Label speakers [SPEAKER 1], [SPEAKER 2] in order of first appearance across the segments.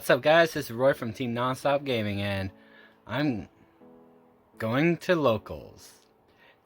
[SPEAKER 1] What's up guys, this is Roy from Team Nonstop Gaming and I'm going to locals.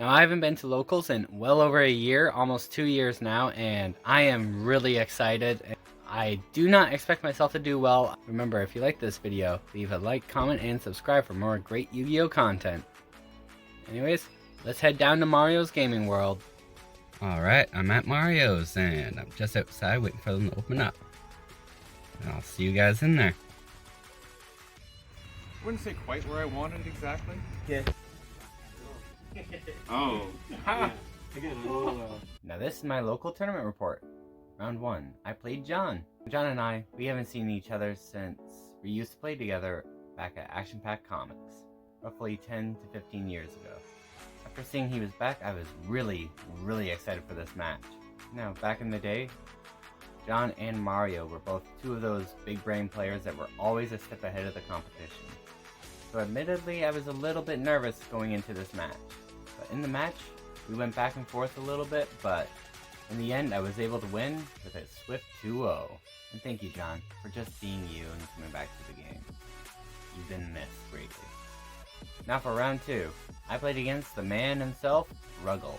[SPEAKER 1] Now I haven't been to locals in well over a year, almost 2 years now, and I am really excited. I do not expect myself to do well. Remember, if you like this video, leave a like, comment, and subscribe for more great Yu-Gi-Oh content. Anyways, let's head down to Mario's gaming world. Alright, I'm at Mario's and I'm just outside waiting for them to open up. And I'll see you guys in there.
[SPEAKER 2] Wouldn't say quite where I wanted exactly.
[SPEAKER 3] Yeah.
[SPEAKER 2] Oh.
[SPEAKER 3] Ha!
[SPEAKER 1] Now this is my local tournament report. Round 1. I played John. John and I, we haven't seen each other since we used to play together back at Action Pack Comics, roughly 10 to 15 years ago. After seeing he was back, I was really excited for this match. Now, back in the day, John and Mario were both two of those big brain players that were always a step ahead of the competition. So admittedly, I was a little bit nervous going into this match. But in the match, we went back and forth a little bit, but in the end, I was able to win with a swift 2-0. And thank you, John, for just being you and coming back to the game. You've been missed greatly. Now for round 2, I played against the man himself, Ruggles.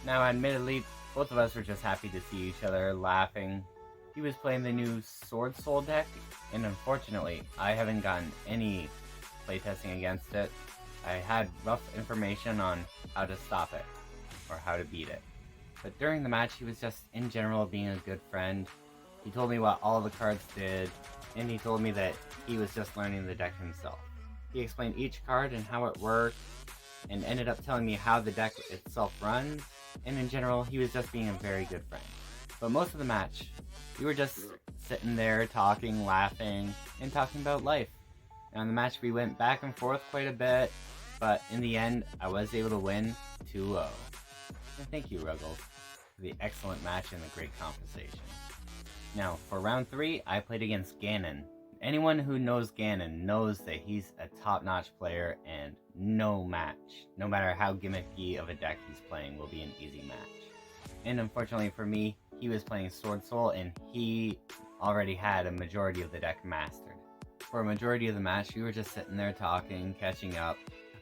[SPEAKER 1] Now admittedly, both of us were just happy to see each other, laughing. He was playing the new Sword Soul deck, and unfortunately, I haven't gotten any playtesting against it. I had rough information on how to stop it, or how to beat it. But during the match, he was just, in general, being a good friend. He told me what all the cards did, and he told me that he was just learning the deck himself. He explained each card and how it worked, and ended up telling me how the deck itself runs, and in general, he was just being a very good friend. But most of the match, we were just sitting there talking, laughing, and talking about life. Now in the match, we went back and forth quite a bit, but in the end, I was able to win 2-0. And thank you, Ruggles, for the excellent match and the great conversation. Now, for round 3, I played against Gannon. Anyone who knows Gannon knows that he's a top-notch player, and no match, no matter how gimmicky of a deck he's playing, will be an easy match. And unfortunately for me, he was playing Sword Soul, and he already had a majority of the deck mastered. For a majority of the match, we were just sitting there talking, catching up,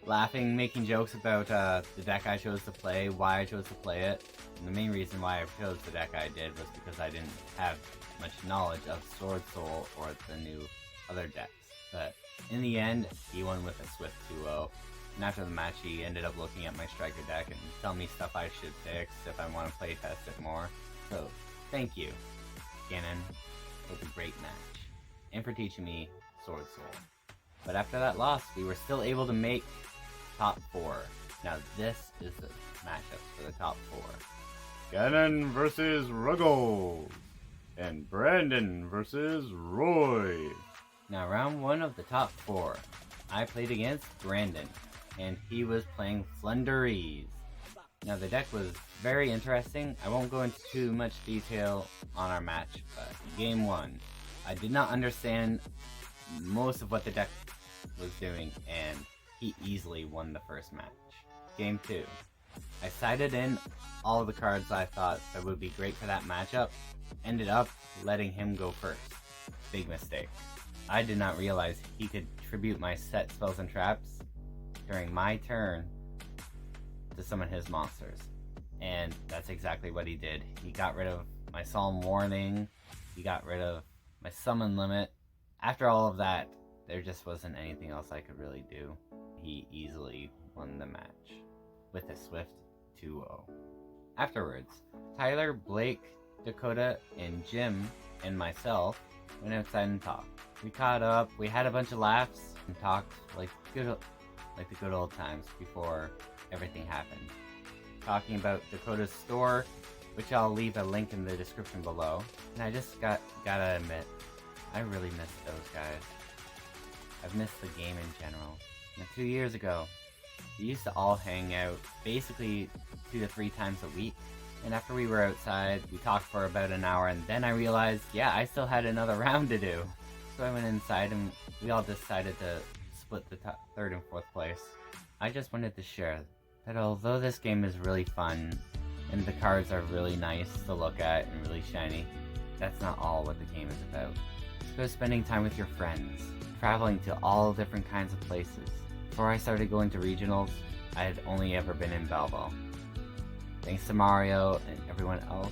[SPEAKER 1] laughing, making jokes about the deck I chose to play, why I chose to play it. And the main reason why I chose the deck I did was because I didn't have much knowledge of Sword Soul or the new other decks. But in the end, he won with a swift 2-0. And after the match, he ended up looking at my striker deck and telling me stuff I should fix if I want to play test it more. So, thank you, Gannon, for the great match, and for teaching me Sword Soul. But after that loss, we were still able to make top 4. Now this is the matchup for the top 4.
[SPEAKER 2] Gannon versus Ruggles. And Brandon versus Roy.
[SPEAKER 1] Now round 1 of the top 4, I played against Brandon, and he was playing Flunderies. Now the deck was very interesting. I won't go into too much detail on our match, but game 1, I did not understand most of what the deck was doing, and he easily won the first match. Game 2, I sided in all the cards I thought that would be great for that matchup, ended up letting him go first. Big mistake. I did not realize he could tribute my set spells and traps during my turn to summon his monsters. And that's exactly what he did. He got rid of my Solemn Warning, he got rid of my summon limit. After all of that, there just wasn't anything else I could really do. He easily won the match with a swift 2-0. Afterwards, Tyler, Blake, Dakota, and Jim, and myself went outside and talked. We caught up, we had a bunch of laughs, and talked like the good old times before everything happened. Talking about Dakota's store, which I'll leave a link in the description below. And I just gotta admit, I really miss those guys. I've missed the game in general. Now, 2 years ago, we used to all hang out basically 2 to 3 times a week. And after we were outside, we talked for about an hour, and then I realized, yeah, I still had another round to do. So I went inside and we all decided to split the 3rd and 4th place. I just wanted to share that although this game is really fun, and the cards are really nice to look at and really shiny, that's not all what the game is about. Go spending time with your friends, traveling to all different kinds of places. Before I started going to regionals, I had only ever been in Belleville. Thanks to Mario and everyone else,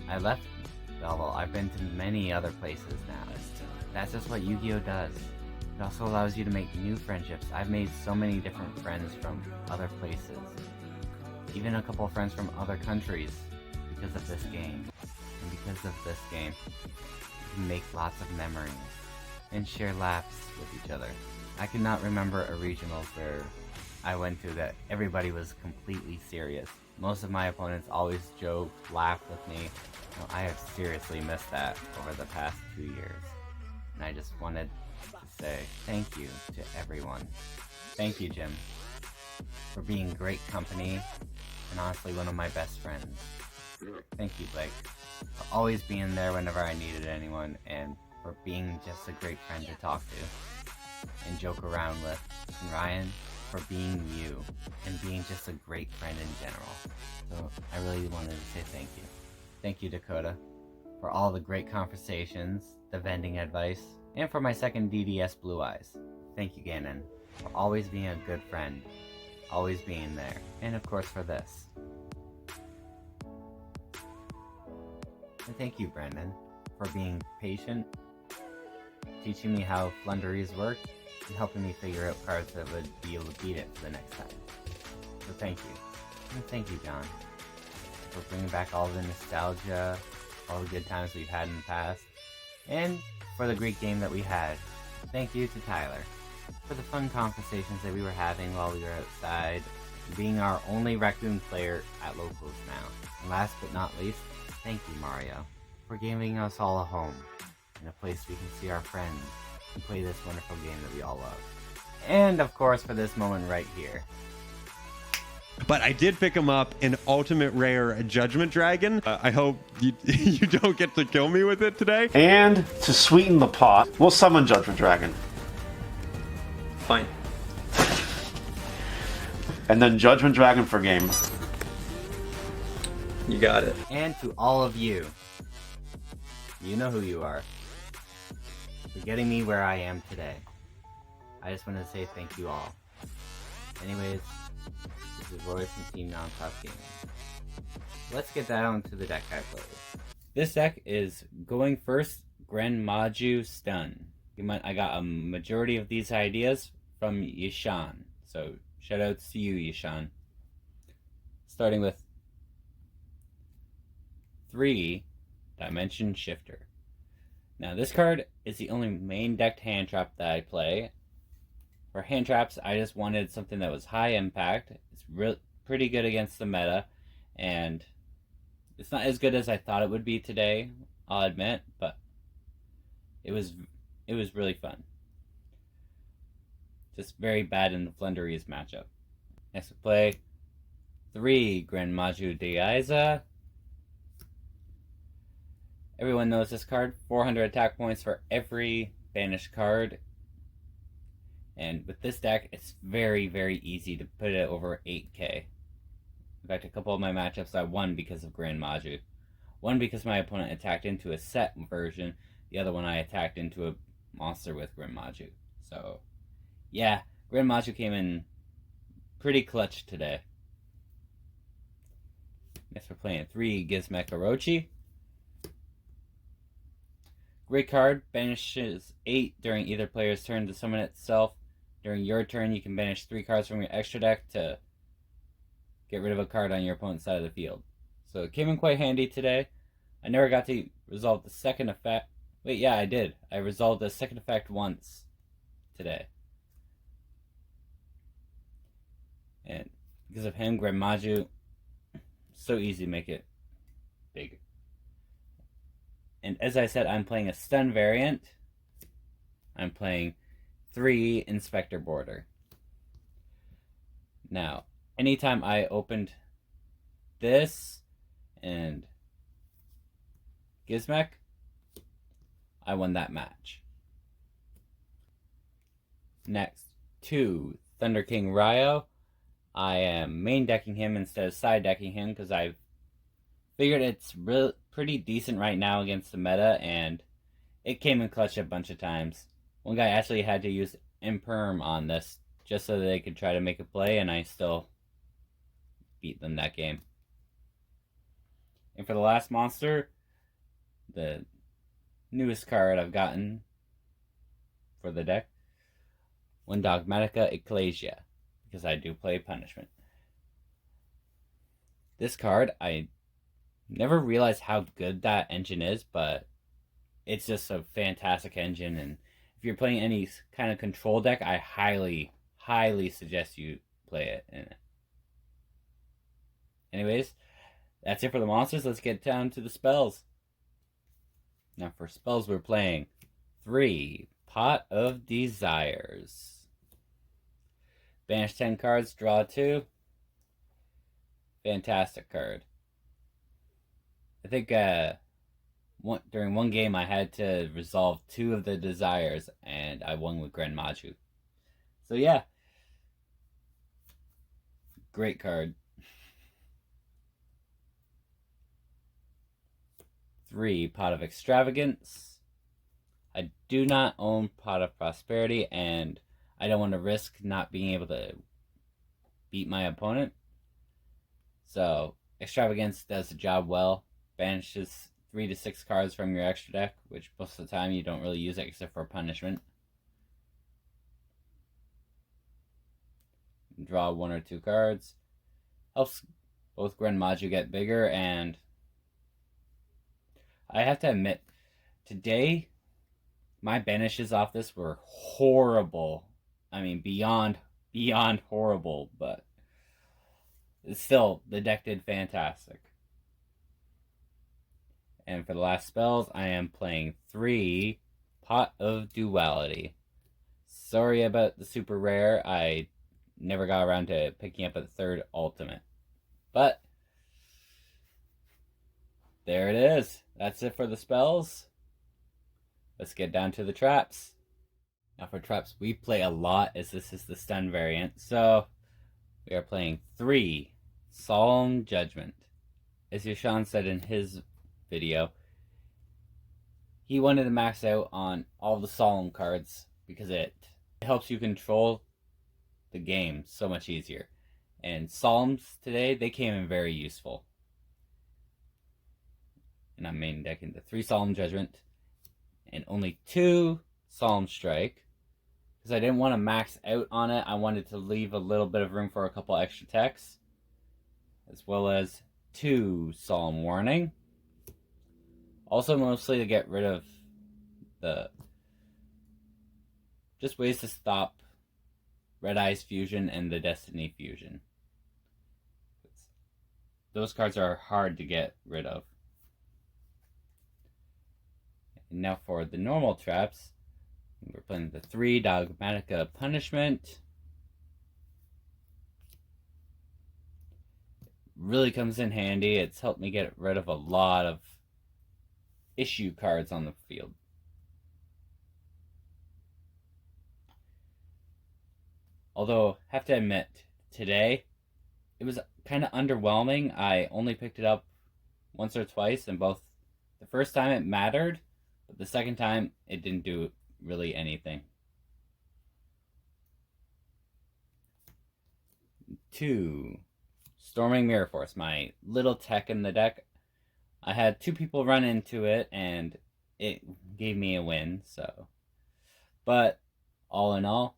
[SPEAKER 1] I left Belleville. I've been to many other places now. That's just what Yugioh does. It also allows you to make new friendships. I've made so many different friends from other places. Even a couple of friends from other countries because of this game. And because of this game, you can make lots of memories and share laughs with each other. I cannot remember a regionals where I went to that everybody was completely serious. Most of my opponents always joked, laughed with me. I have seriously missed that over the past 2 years. And I just wanted to say thank you to everyone. Thank you, Jim, for being great company and honestly one of my best friends. Thank you, Blake, for always being there whenever I needed anyone and for being just a great friend to talk to and joke around with. And Ryan, for being you and being just a great friend in general. So I really wanted to say thank you. Thank you, Dakota, for all the great conversations, the vending advice, and for my second DDS Blue Eyes. Thank you, Gannon, for always being a good friend, always being there, and of course for this. And thank you, Brandon, for being patient, teaching me how flunderies work, and helping me figure out cards that would be able to beat it for the next time. So thank you. And thank you, John, for bringing back all the nostalgia, all the good times we've had in the past, and for the great game that we had. Thank you to Tyler for the fun conversations that we were having while we were outside, being our only raccoon player at locals now. And last but not least, thank you, Mario, for giving us all a home and a place we can see our friends and play this wonderful game that we all love. And of course for this moment right here.
[SPEAKER 3] But I did pick him up in Ultimate Rare Judgment Dragon. I hope you, you don't get to kill me with it today.
[SPEAKER 4] And to sweeten the pot, we'll summon Judgment Dragon.
[SPEAKER 5] Fine.
[SPEAKER 4] And then Judgment Dragon for game.
[SPEAKER 5] You got it.
[SPEAKER 1] And to all of you, you know who you are, for getting me where I am today. I just want to say thank you all. Anyways, this is Roy from Team Non-Stop Gaming. Let's get down to the deck I played. This deck is going first, Grenmaju Stun. I got a majority of these ideas from Yishan, so shoutouts to you, Yishan. Starting with 3 Dimension Shifter. Now this card is the only main decked hand trap that I play. For hand traps, I just wanted something that was high impact. It's pretty good against the meta, and it's not as good as I thought it would be today, I'll admit, but it was really fun. Just very bad in the Flunderies matchup. Next we play 3 Grenmaju Deiza. Everyone knows this card. 400 attack points for every banished card. And with this deck, it's very, very easy to put it over 8k. In fact, a couple of my matchups I won because of Grenmaju. One because my opponent attacked into a set version. The other one I attacked into a monster with Grenmaju. So, yeah, Grenmaju came in pretty clutch today. Next we're playing 3 Gizmek Orochi. Great card, banishes 8 during either player's turn to summon itself. During your turn, you can banish 3 cards from your extra deck to get rid of a card on your opponent's side of the field. So it came in quite handy today. I never got to resolve the second effect. Wait, yeah, I did. I resolved the second effect once today. And because of him, Grenmaju, so easy to make it big. And as I said, I'm playing a stun variant. I'm playing 3 Inspector Border. Now, anytime I opened this and Gizmek, I won that match. Next, 2 Thunder King Ryo. I am main decking him instead of side decking him because I've figured it's pretty decent right now against the meta, and it came in clutch a bunch of times. One guy actually had to use imperm on this just so that they could try to make a play, and I still beat them that game. And for the last monster, the newest card I've gotten for the deck, one Dogmatica Ecclesia, because I do play Punishment. This card, I never realized how good that engine is, but it's just a fantastic engine, and if you're playing any kind of control deck, I highly suggest you play it in it. Anyways, that's it for the monsters. Let's get down to the spells. Now for spells, we're playing 3 Pot of Desires. Banish 10 cards, draw 2. Fantastic card. I think during one game I had to resolve 2 of the desires, and I won with Grand Maju. So yeah, great card. 3 Pot of Extravagance. I do not own Pot of Prosperity, and I don't want to risk not being able to beat my opponent. So Extravagance does the job well. Banishes 3 to 6 cards from your extra deck, which most of the time you don't really use it except for Punishment. Draw 1 or 2 cards. Helps both Grand Maju get bigger, and I have to admit, today my banishes off this were horrible. I mean, beyond horrible, but still, the deck did fantastic. And for the last spells, I am playing 3 Pot of Duality. Sorry about the super rare. I never got around to picking up a 3rd ultimate. But there it is. That's it for the spells. Let's get down to the traps. Now for traps, we play alot, as this is the stun variant. So we are playing 3 Solemn Judgment. As Yishan said in his video, he wanted to max out on all the Solemn cards because it helps you control the game so much easier. And Solemns today, they came in very useful. And I'm main decking the 3 Solemn Judgment and only 2 Solemn Strike, because I didn't want to max out on it. I wanted to leave a little bit of room for a couple extra techs, as well as 2 Solemn Warning. Also mostly to get rid of the just ways to stop Red Eyes Fusion and the Destiny Fusion. Those cards are hard to get rid of. And now for the normal traps, we're playing the 3 Dogmatica Punishment. Really comes in handy. It's helped me get rid of a lot of issue cards on the field. Although, have to admit, today, it was kind of underwhelming. I only picked it up once or twice, and both the first time it mattered, but the second time it didn't do really anything. 2 Storming Mirror Force, my little tech in the deck. I had 2 people run into it, and it gave me a win, so. But, all in all,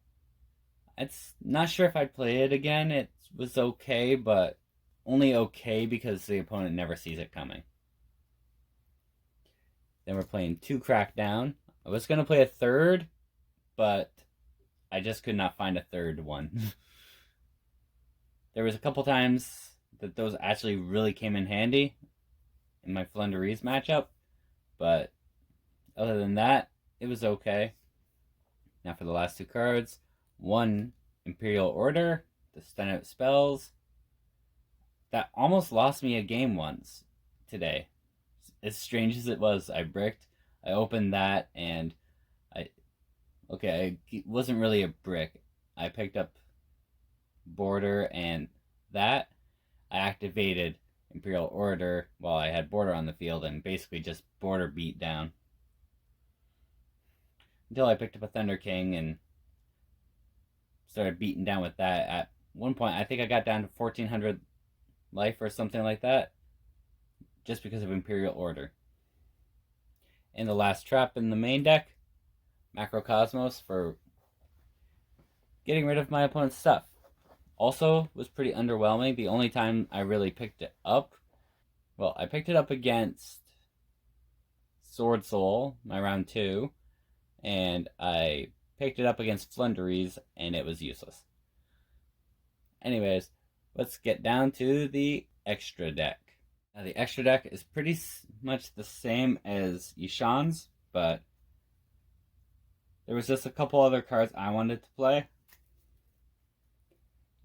[SPEAKER 1] it's not sure if I'd play it again. It was okay, but only okay because the opponent never sees it coming. Then we're playing 2 Crackdown. I was going to play a 3rd, but I just could not find a 3rd one. There was a couple times that those actually really came in handy in my Flunderies matchup, but other than that, it was okay. Now for the last 2 cards, 1 Imperial Order, the stun out spells. That almost lost me a game once today. As strange as it was, I bricked. I opened that, and it wasn't really a brick. I picked up Border, and that I activated Imperial Order while I had Border on the field, and basically just Border beat down. until I picked up a Thunder King and started beating down with that. At one point, I think I got down to 1400 life or something like that, just because of Imperial Order. And the last trap in the main deck, Macrocosmos, for getting rid of my opponent's stuff. Also, was pretty underwhelming. The only time I really picked it up, well, I picked it up against Sword Soul, my round 2, and I picked it up against Flunderies, and it was useless. Anyways, let's get down to the extra deck. Now, the extra deck is pretty much the same as Yishan's, but there was just a couple other cards I wanted to play.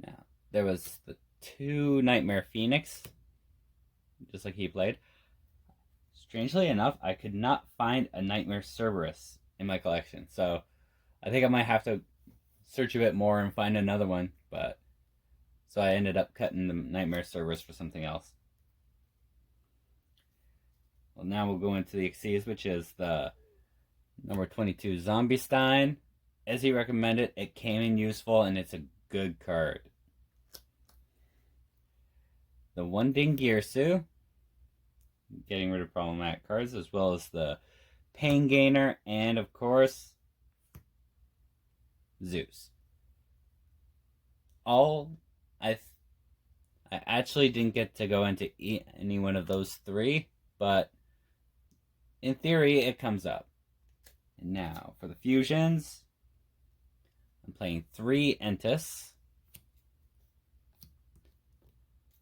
[SPEAKER 1] Now, there was the 2 Nightmare Phoenix, just like he played. Strangely enough, I could not find a Nightmare Cerberus in my collection, so I think I might have to search a bit more and find another one, but so I ended up cutting the Nightmare Cerberus for something else. Well, now we'll go into the Xyz, which is the number 22 Zombie Stein. As he recommended, it came in useful, and it's a good card. The 1 Dingirsu, getting rid of problematic cards, as well as the Pain Gainer, and of course, Zeus. I actually didn't get to go into any one of those 3, but in theory, it comes up. And now, for the fusions, I'm playing 3 Entis.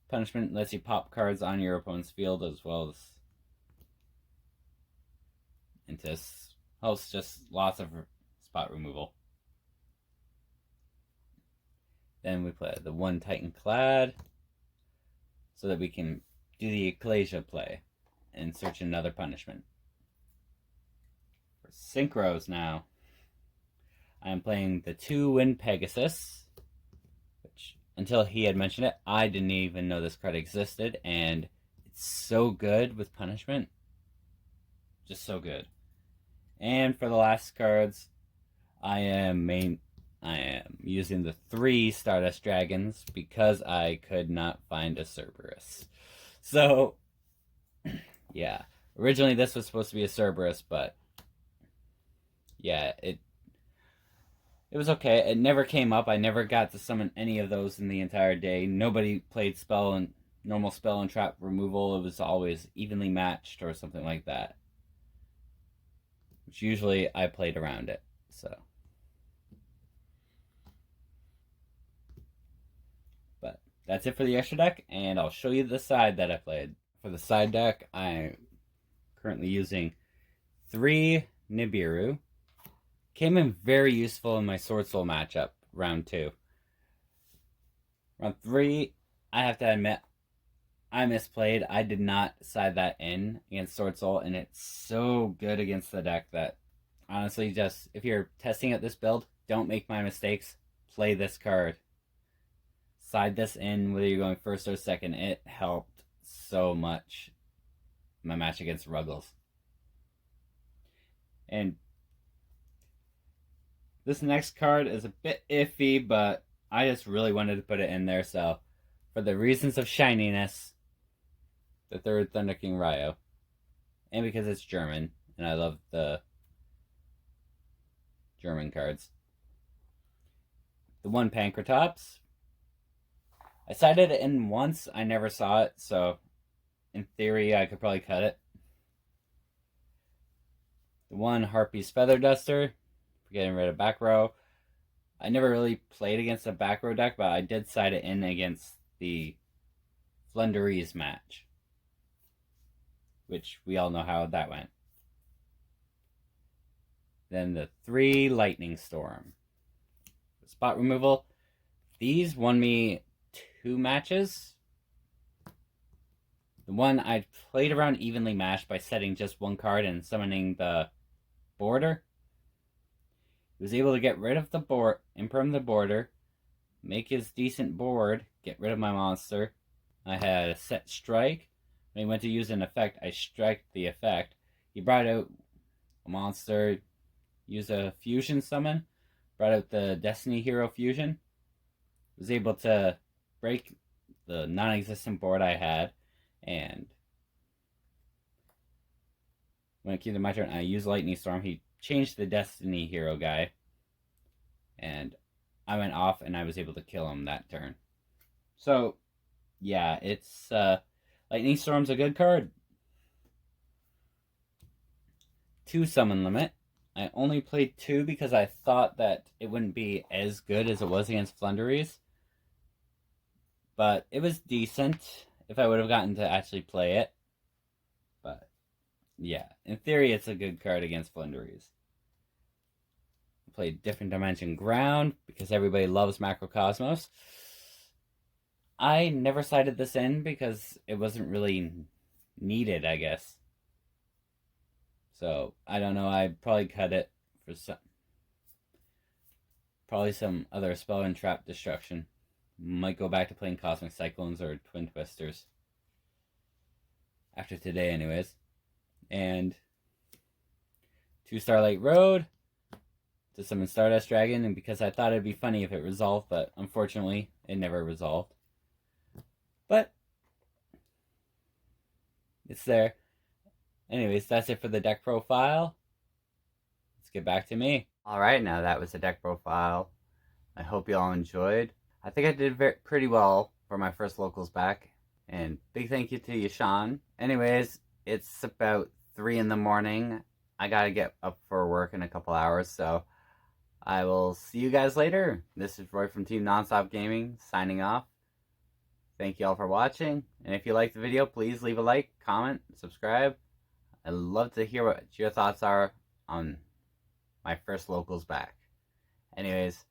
[SPEAKER 1] Punishment lets you pop cards on your opponent's field, as well as Entis. Helps just lots of spot removal. Then we play the 1 Titan Clad, so that we can do the Ecclesia play and search another punishment. For Synchros now, I'm playing the 2 Wind Pegasus, which, until he had mentioned it, I didn't even know this card existed, and it's so good with punishment. Just so good. And for the last cards, I am using the 3 Stardust Dragons because I could not find a Cerberus. So, yeah. Originally this was supposed to be a Cerberus, but yeah, it was okay. It never came up. I never got to summon any of those in the entire day. Nobody played normal spell and trap removal. It was always evenly matched or something like that. Which usually I played around it, so. But that's it for the extra deck, and I'll show you the side that I played. For the side deck, I'm currently using 3 Nibiru. Came in very useful in my Sword Soul matchup, round 2. Round 3, I have to admit, I misplayed. I did not side that in against Sword Soul, and it's so good against the deck that, honestly, just, if you're testing out this build, don't make my mistakes. Play this card. Side this in, whether you're going first or second. It helped so much in my match against Ruggles. And this next card is a bit iffy, but I just really wanted to put it in there, so for the reasons of shininess, the 3rd Thunder King Ryo. And because it's German, and I love the German cards. The 1 Pankratops. I sided it in once, I never saw it, so in theory I could probably cut it. The 1 Harpy's Feather Duster, for getting rid of back row. I never really played against a back row deck, but I did side it in against the Flunderies match, which we all know how that went. Then the 3 Lightning Storm. Spot removal. These won me 2 matches. The one I played around evenly matched by setting just 1 card and summoning the border. He was able to get rid of the board, imperm the border, make his decent board, get rid of my monster. I had a set strike. When he went to use an effect, I strike the effect. He brought out a monster, use a fusion summon. Brought out the Destiny Hero fusion. Was able to break the non-existent board I had, and when it came to my turn, I used Lightning Storm. He changed the Destiny Hero guy, and I went off, and I was able to kill him that turn. So, yeah, it's Lightning Storm's a good card. 2 summon limit. I only played 2 because I thought that it wouldn't be as good as it was against Flunderies. But it was decent if I would have gotten to actually play it. But, yeah, in theory, it's a good card against Flunderies. I played Different Dimension Ground because everybody loves Macrocosmos. I never sided this in because it wasn't really needed, I guess. So, I don't know, I'd probably cut it for some other spell and trap destruction. Might go back to playing Cosmic Cyclones or Twin Twisters. After today, anyways. And 2 Starlight Road to summon Stardust Dragon, and because I thought it'd be funny if it resolved, but unfortunately, it never resolved. But it's there. Anyways, that's it for the deck profile. Let's get back to me. Alright, now that was the deck profile. I hope you all enjoyed. I think I did pretty well for my first locals back. And big thank you to Yishan. Anyways, it's about 3 in the morning. I gotta get up for work in a couple hours, so I will see you guys later. This is Roy from Team Nonstop Gaming, signing off. Thank you all for watching. And if you liked the video, please leave a like, comment, subscribe. I'd love to hear what your thoughts are on my first locals back. Anyways,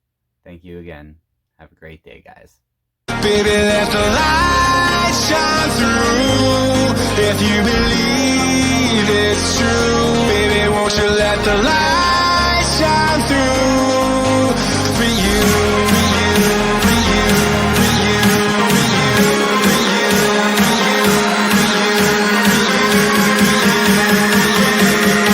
[SPEAKER 1] thank you again. Have a great day, guys.
[SPEAKER 6] Baby, let the light shine through. If you believe it's true, baby, won't you let the light